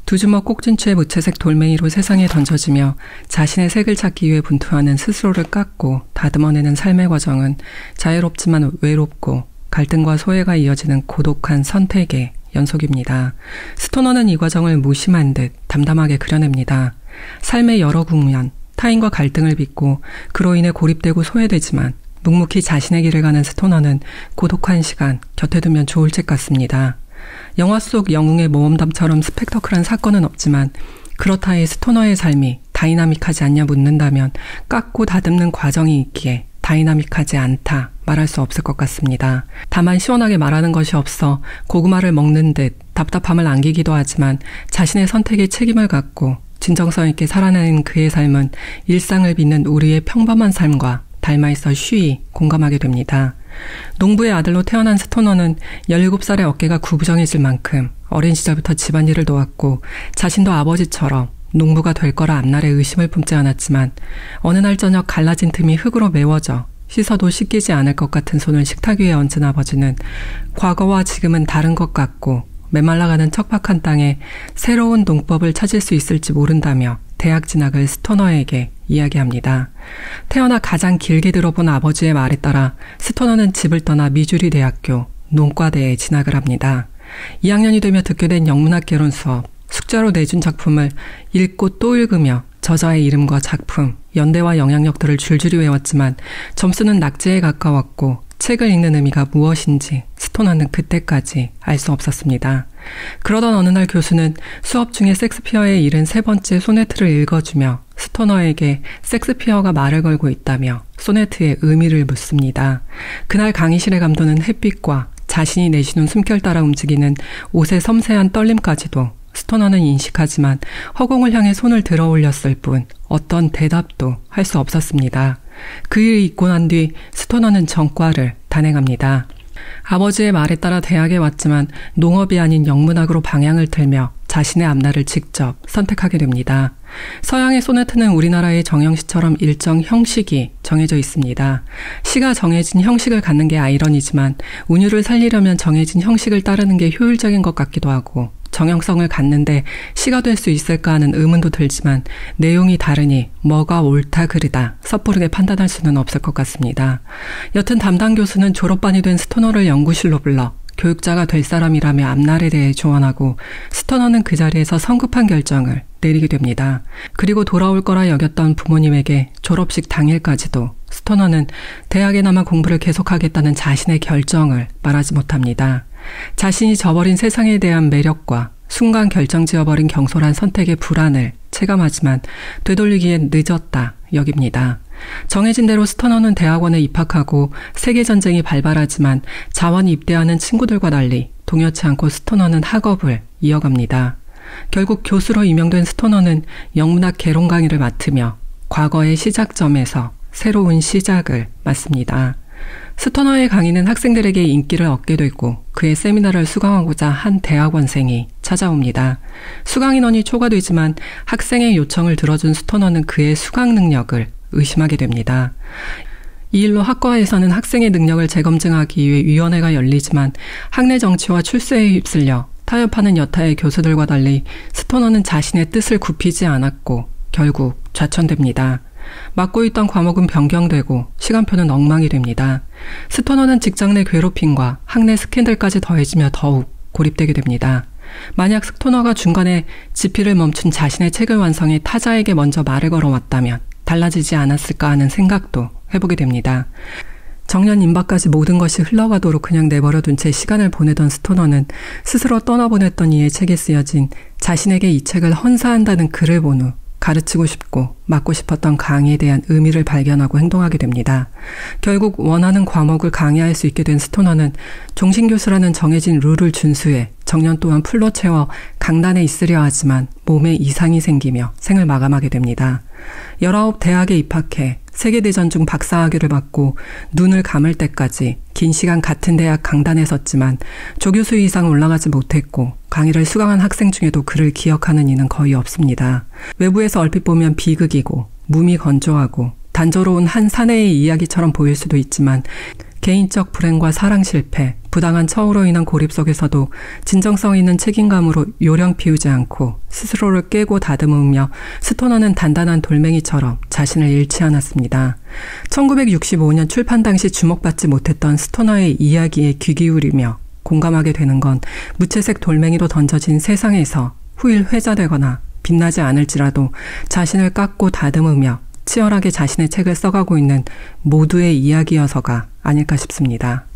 두 주먹 꼭진추의 무채색 돌멩이로 세상에 던져지며 자신의 색을 찾기 위해 분투하는 스스로를 깎고 다듬어내는 삶의 과정은 자유롭지만 외롭고 갈등과 소외가 이어지는 고독한 선택의 연속입니다. 스토너는 이 과정을 무심한 듯 담담하게 그려냅니다. 삶의 여러 국면, 타인과 갈등을 빚고 그로 인해 고립되고 소외되지만 묵묵히 자신의 길을 가는 스토너는 고독한 시간 곁에 두면 좋을 책 같습니다. 영화 속 영웅의 모험담처럼 스펙터클한 사건은 없지만 그렇다 해 스토너의 삶이 다이나믹하지 않냐 묻는다면 깎고 다듬는 과정이 있기에 다이나믹하지 않다 말할 수 없을 것 같습니다. 다만 시원하게 말하는 것이 없어 고구마를 먹는 듯 답답함을 안기기도 하지만 자신의 선택에 책임을 갖고 진정성 있게 살아내는 그의 삶은 일상을 빚는 우리의 평범한 삶과 닮아있어 쉬이 공감하게 됩니다. 농부의 아들로 태어난 스토너는 17살의 어깨가 구부정해질 만큼 어린 시절부터 집안일을 도왔고 자신도 아버지처럼 농부가 될 거라 앞날에 의심을 품지 않았지만 어느 날 저녁 갈라진 틈이 흙으로 메워져 씻어도 씻기지 않을 것 같은 손을 식탁 위에 얹은 아버지는 과거와 지금은 다른 것 같고 메말라가는 척박한 땅에 새로운 농법을 찾을 수 있을지 모른다며 대학 진학을 스토너에게 이야기합니다. 태어나 가장 길게 들어본 아버지의 말에 따라 스토너는 집을 떠나 미주리 대학교 농과대에 진학을 합니다. 2학년이 되며 듣게 된 영문학 개론 수업, 숙제로 내준 작품을 읽고 또 읽으며 저자의 이름과 작품, 연대와 영향력들을 줄줄이 외웠지만 점수는 낙제에 가까웠고 책을 읽는 의미가 무엇인지 스토너는 그때까지 알 수 없었습니다. 그러던 어느 날 교수는 수업 중에 섹스피어의 73번째 소네트를 읽어주며 스토너에게 섹스피어가 말을 걸고 있다며 소네트의 의미를 묻습니다. 그날 강의실의 감도는 햇빛과 자신이 내쉬는 숨결 따라 움직이는 옷의 섬세한 떨림까지도 스토너는 인식하지만 허공을 향해 손을 들어 올렸을 뿐 어떤 대답도 할 수 없었습니다. 그 일을 잊고 난 뒤 스토너는 전과를 단행합니다. 아버지의 말에 따라 대학에 왔지만 농업이 아닌 영문학으로 방향을 틀며 자신의 앞날을 직접 선택하게 됩니다. 서양의 소네트는 우리나라의 정형시처럼 일정 형식이 정해져 있습니다. 시가 정해진 형식을 갖는 게 아이러니지만 운율을 살리려면 정해진 형식을 따르는 게 효율적인 것 같기도 하고 정형성을 갖는데 시가 될 수 있을까 하는 의문도 들지만 내용이 다르니 뭐가 옳다 그르다 섣부르게 판단할 수는 없을 것 같습니다. 여튼 담당 교수는 졸업반이 된 스토너를 연구실로 불러 교육자가 될 사람이라며 앞날에 대해 조언하고 스토너는 그 자리에서 성급한 결정을 내리게 됩니다. 그리고 돌아올 거라 여겼던 부모님에게 졸업식 당일까지도 스토너는 대학에 남아 공부를 계속하겠다는 자신의 결정을 말하지 못합니다. 자신이 저버린 세상에 대한 매력과 순간 결정지어버린 경솔한 선택의 불안을 체감하지만 되돌리기엔 늦었다 여깁니다. 정해진 대로 스토너는 대학원에 입학하고 세계전쟁이 발발하지만 자원이 입대하는 친구들과 달리 동요치 않고 스토너는 학업을 이어갑니다. 결국 교수로 임명된 스토너는 영문학 개론 강의를 맡으며 과거의 시작점에서 새로운 시작을 맞습니다. 스토너의 강의는 학생들에게 인기를 얻게 되고 그의 세미나를 수강하고자 한 대학원생이 찾아옵니다. 수강 인원이 초과되지만 학생의 요청을 들어준 스토너는 그의 수강 능력을 의심하게 됩니다. 이 일로 학과에서는 학생의 능력을 재검증하기 위해 위원회가 열리지만 학내 정치와 출세에 휩쓸려 타협하는 여타의 교수들과 달리 스토너는 자신의 뜻을 굽히지 않았고 결국 좌천됩니다. 맡고 있던 과목은 변경되고 시간표는 엉망이 됩니다. 스토너는 직장 내 괴롭힘과 학내 스캔들까지 더해지며 더욱 고립되게 됩니다. 만약 스토너가 중간에 집필을 멈춘 자신의 책을 완성해 타자에게 먼저 말을 걸어왔다면 달라지지 않았을까 하는 생각도 해보게 됩니다. 정년 임박까지 모든 것이 흘러가도록 그냥 내버려둔 채 시간을 보내던 스토너는 스스로 떠나보냈던 이의 책에 쓰여진 자신에게 이 책을 헌사한다는 글을 본 후 가르치고 싶고 맡고 싶었던 강의에 대한 의미를 발견하고 행동하게 됩니다. 결국 원하는 과목을 강의할 수 있게 된 스토너는 종신교수라는 정해진 룰을 준수해 정년 동안 풀로 채워 강단에 있으려 하지만 몸에 이상이 생기며 생을 마감하게 됩니다. 19 대학에 입학해 세계대전 중 박사학위를 받고 눈을 감을 때까지 긴 시간 같은 대학 강단에 섰지만 조교수 이상 올라가지 못했고 강의를 수강한 학생 중에도 그를 기억하는 이는 거의 없습니다. 외부에서 얼핏 보면 비극이고 몸이 건조하고 단조로운 한 사내의 이야기처럼 보일 수도 있지만 개인적 불행과 사랑 실패, 부당한 처우로 인한 고립 속에서도 진정성 있는 책임감으로 요령 피우지 않고 스스로를 깨고 다듬으며 스토너는 단단한 돌멩이처럼 자신을 잃지 않았습니다. 1965년 출판 당시 주목받지 못했던 스토너의 이야기에 귀 기울이며 공감하게 되는 건 무채색 돌멩이로 던져진 세상에서 후일 회자되거나 빛나지 않을지라도 자신을 깎고 다듬으며 치열하게 자신의 책을 써가고 있는 모두의 이야기여서가 아닐까 싶습니다.